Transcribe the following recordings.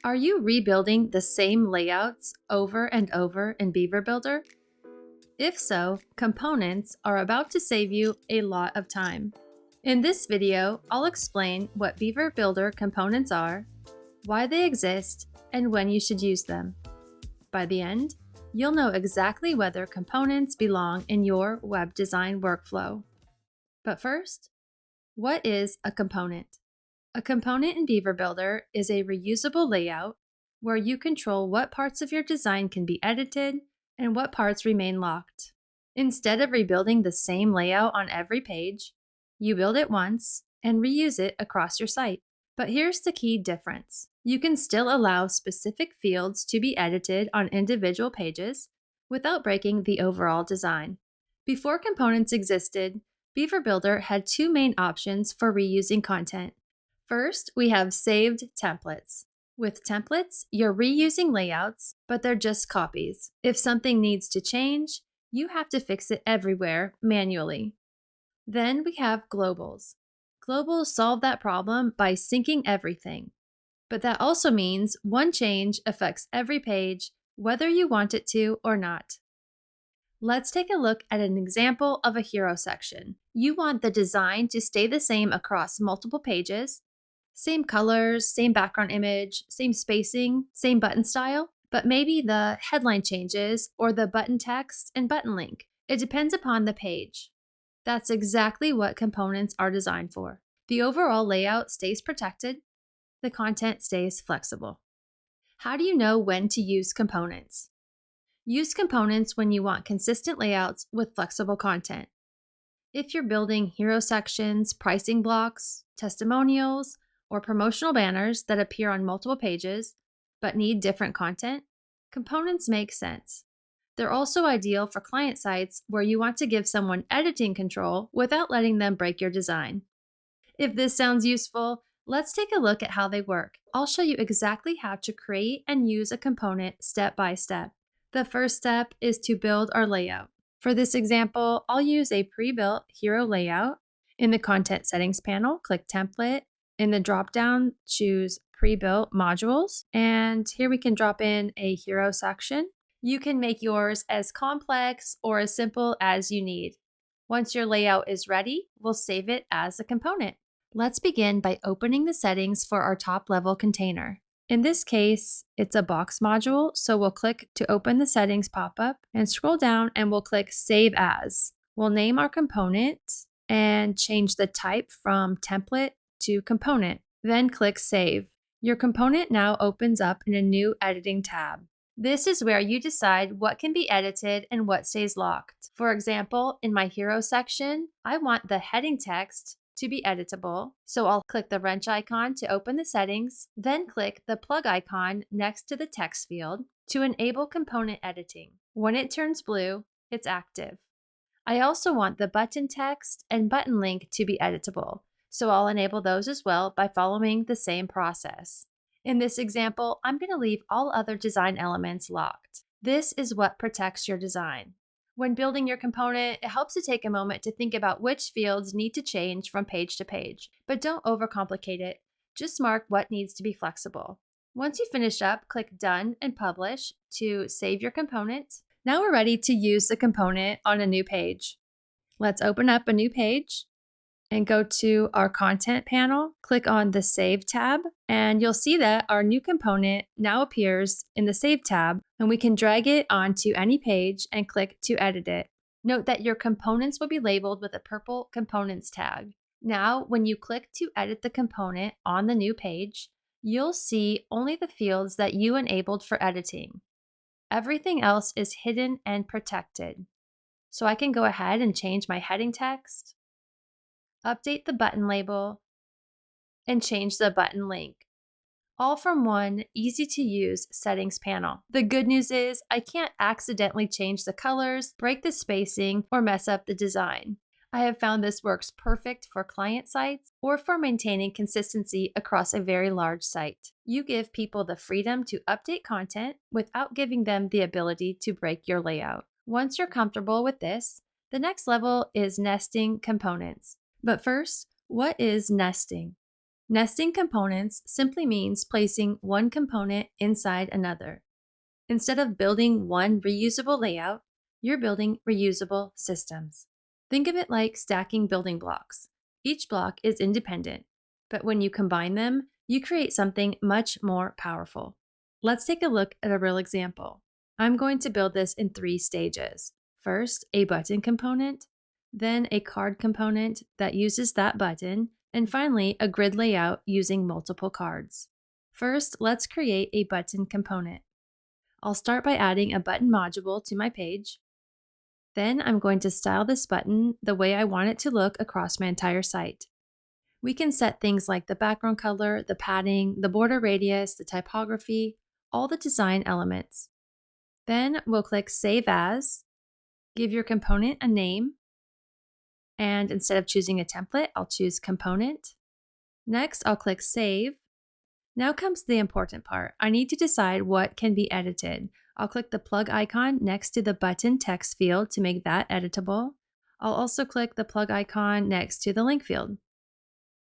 Are you rebuilding the same layouts over and over in Beaver Builder? If so, components are about to save you a lot of time. In this video, I'll explain what Beaver Builder components are, why they exist, and when you should use them. By the end, you'll know exactly whether components belong in your web design workflow. But first, what is a component? A component in Beaver Builder is a reusable layout where you control what parts of your design can be edited and what parts remain locked. Instead of rebuilding the same layout on every page, you build it once and reuse it across your site. But here's the key difference. You can still allow specific fields to be edited on individual pages without breaking the overall design. Before components existed, Beaver Builder had two main options for reusing content. First, we have saved templates. With templates, you're reusing layouts, but they're just copies. If something needs to change, you have to fix it everywhere manually. Then we have globals. Globals solve that problem by syncing everything. But that also means one change affects every page, whether you want it to or not. Let's take a look at an example of a hero section. You want the design to stay the same across multiple pages. Same colors, same background image, same spacing, same button style, but maybe the headline changes or the button text and button link. It depends upon the page. That's exactly what components are designed for. The overall layout stays protected. The content stays flexible. How do you know when to use components? Use components when you want consistent layouts with flexible content. If you're building hero sections, pricing blocks, testimonials, or promotional banners that appear on multiple pages but need different content, components make sense. They're also ideal for client sites where you want to give someone editing control without letting them break your design. If this sounds useful, let's take a look at how they work. I'll show you exactly how to create and use a component step by step. The first step is to build our layout. For this example, I'll use a pre-built hero layout. In the Content Settings panel, click Template. In the drop-down, choose Pre-built Modules. And here we can drop in a hero section. You can make yours as complex or as simple as you need. Once your layout is ready, we'll save it as a component. Let's begin by opening the settings for our top-level container. In this case, it's a box module, so we'll click to open the settings pop-up and scroll down and we'll click Save As. We'll name our component and change the type from template to component. Then click Save. Your component now opens up in a new editing tab. This is where you decide what can be edited and what stays locked. For example, in my hero section, I want the heading text to be editable, so I'll click the wrench icon to open the settings, then click the plug icon next to the text field to enable component editing. When it turns blue, it's active. I also want the button text and button link to be editable, so I'll enable those as well by following the same process. In this example, I'm going to leave all other design elements locked. This is what protects your design. When building your component, it helps to take a moment to think about which fields need to change from page to page, but don't overcomplicate it. Just mark what needs to be flexible. Once you finish up, click Done and Publish to save your component. Now we're ready to use the component on a new page. Let's open up a new page and go to our content panel, click on the Save tab, and you'll see that our new component now appears in the Save tab, and we can drag it onto any page and click to edit it. Note that your components will be labeled with a purple Components tag. Now, when you click to edit the component on the new page, you'll see only the fields that you enabled for editing. Everything else is hidden and protected. So I can go ahead and change my heading text, update the button label, and change the button link, all from one easy-to-use settings panel. The good news is I can't accidentally change the colors, break the spacing, or mess up the design. I have found this works perfect for client sites or for maintaining consistency across a very large site. You give people the freedom to update content without giving them the ability to break your layout. Once you're comfortable with this, the next level is nesting components. But first, what is nesting? Nesting components simply means placing one component inside another. Instead of building one reusable layout, you're building reusable systems. Think of it like stacking building blocks. Each block is independent, but when you combine them, you create something much more powerful. Let's take a look at a real example. I'm going to build this in 3 stages. First, a button component, then a card component that uses that button, and finally, a grid layout using multiple cards. First, let's create a button component. I'll start by adding a button module to my page. Then I'm going to style this button the way I want it to look across my entire site. We can set things like the background color, the padding, the border radius, the typography, all the design elements. Then we'll click Save As, give your component a name, and instead of choosing a template, I'll choose Component. Next, I'll click Save. Now comes the important part. I need to decide what can be edited. I'll click the plug icon next to the button text field to make that editable. I'll also click the plug icon next to the link field.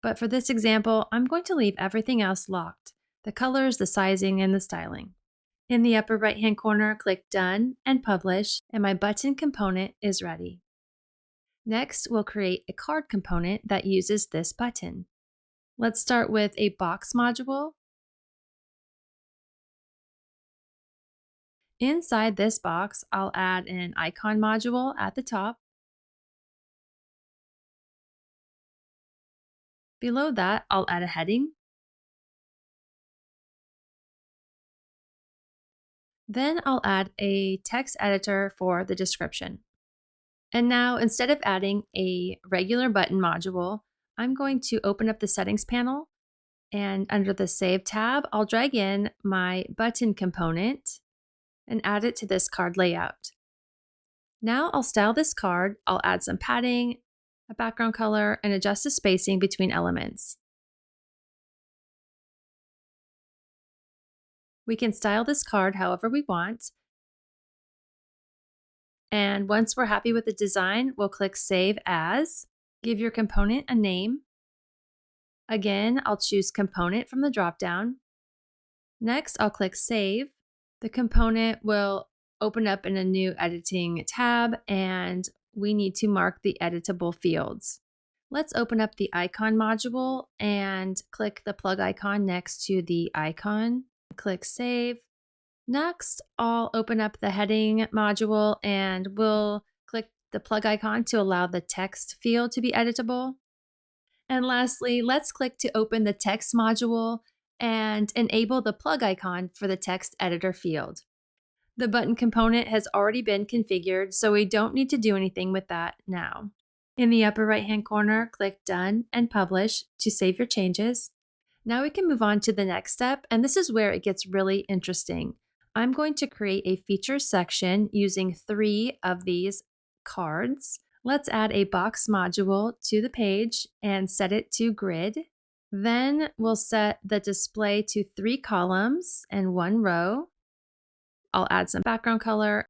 But for this example, I'm going to leave everything else locked: the colors, the sizing, and the styling. In the upper right-hand corner, click Done and Publish, and my button component is ready. Next, we'll create a card component that uses this button. Let's start with a box module. Inside this box, I'll add an icon module at the top. Below that, I'll add a heading. Then I'll add a text editor for the description. And now, instead of adding a regular button module, I'm going to open up the settings panel, and under the Save tab, I'll drag in my button component and add it to this card layout. Now I'll style this card. I'll add some padding, a background color, and adjust the spacing between elements. We can style this card however we want. And once we're happy with the design, we'll click Save As, give your component a name. Again, I'll choose Component from the dropdown. Next, I'll click Save. The component will open up in a new editing tab, and we need to mark the editable fields. Let's open up the icon module and click the plug icon next to the icon. Click Save. Next, I'll open up the heading module and we'll click the plug icon to allow the text field to be editable. And lastly, let's click to open the text module and enable the plug icon for the text editor field. The button component has already been configured, so we don't need to do anything with that now. In the upper right-hand corner, click Done and Publish to save your changes. Now we can move on to the next step, and this is where it gets really interesting. I'm going to create a features section using 3 of these cards. Let's add a box module to the page and set it to grid. Then we'll set the display to 3 columns and 1 row. I'll add some background color.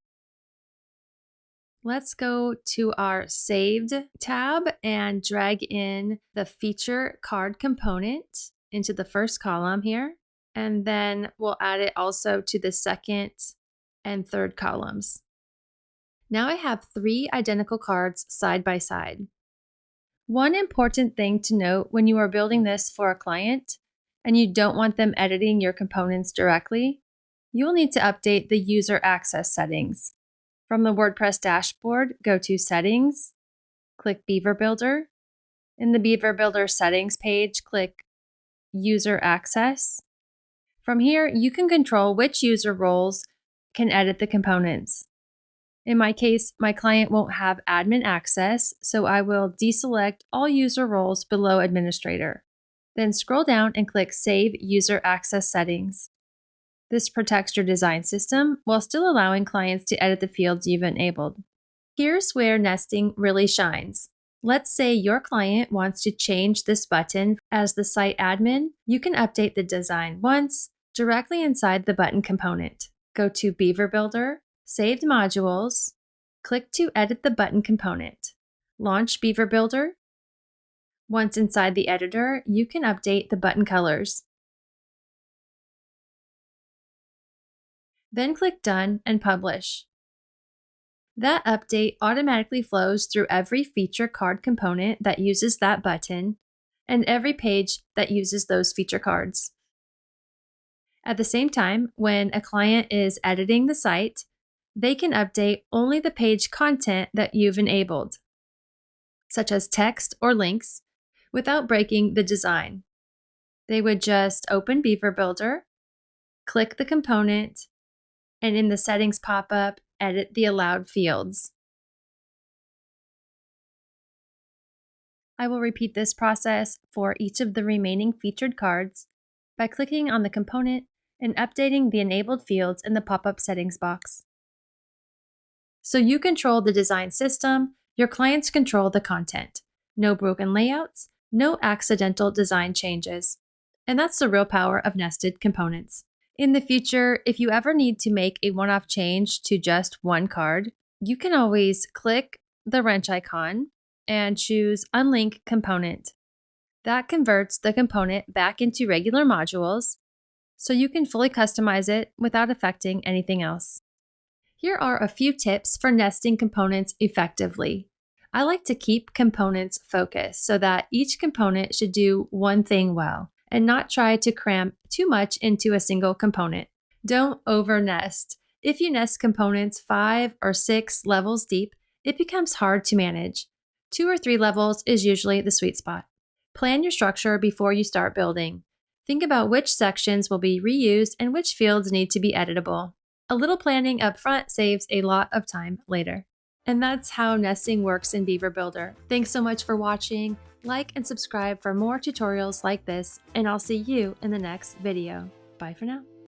Let's go to our Saved tab and drag in the feature card component into the first column here. And then we'll add it also to the second and third columns. Now I have 3 identical cards side by side. One important thing to note when you are building this for a client and you don't want them editing your components directly, you will need to update the user access settings. From the WordPress dashboard, go to Settings, click Beaver Builder. In the Beaver Builder settings page, click User Access. From here, you can control which user roles can edit the components. In my case, my client won't have admin access, so I will deselect all user roles below Administrator. Then scroll down and click Save User Access Settings. This protects your design system while still allowing clients to edit the fields you've enabled. Here's where nesting really shines. Let's say your client wants to change this button as the site admin. You can update the design once directly inside the button component. Go to Beaver Builder, Saved Modules, click to edit the button component. Launch Beaver Builder. Once inside the editor, you can update the button colors. Then click Done and Publish. That update automatically flows through every feature card component that uses that button and every page that uses those feature cards. At the same time, when a client is editing the site, they can update only the page content that you've enabled, such as text or links, without breaking the design. They would just open Beaver Builder, click the component, and in the settings pop-up, edit the allowed fields. I will repeat this process for each of the remaining featured cards by clicking on the component and updating the enabled fields in the pop-up settings box. So you control the design system, your clients control the content. No broken layouts, no accidental design changes. And that's the real power of nested components. In the future, if you ever need to make a one-off change to just one card, you can always click the wrench icon and choose Unlink Component. That converts the component back into regular modules, so you can fully customize it without affecting anything else. Here are a few tips for nesting components effectively. I like to keep components focused so that each component should do one thing well and not try to cram too much into a single component. Don't over-nest. If you nest components 5 or 6 levels deep, it becomes hard to manage. 2 or 3 levels is usually the sweet spot. Plan your structure before you start building. Think about which sections will be reused and which fields need to be editable. A little planning up front saves a lot of time later. And that's how nesting works in Beaver Builder. Thanks so much for watching. Like and subscribe for more tutorials like this, and I'll see you in the next video. Bye for now.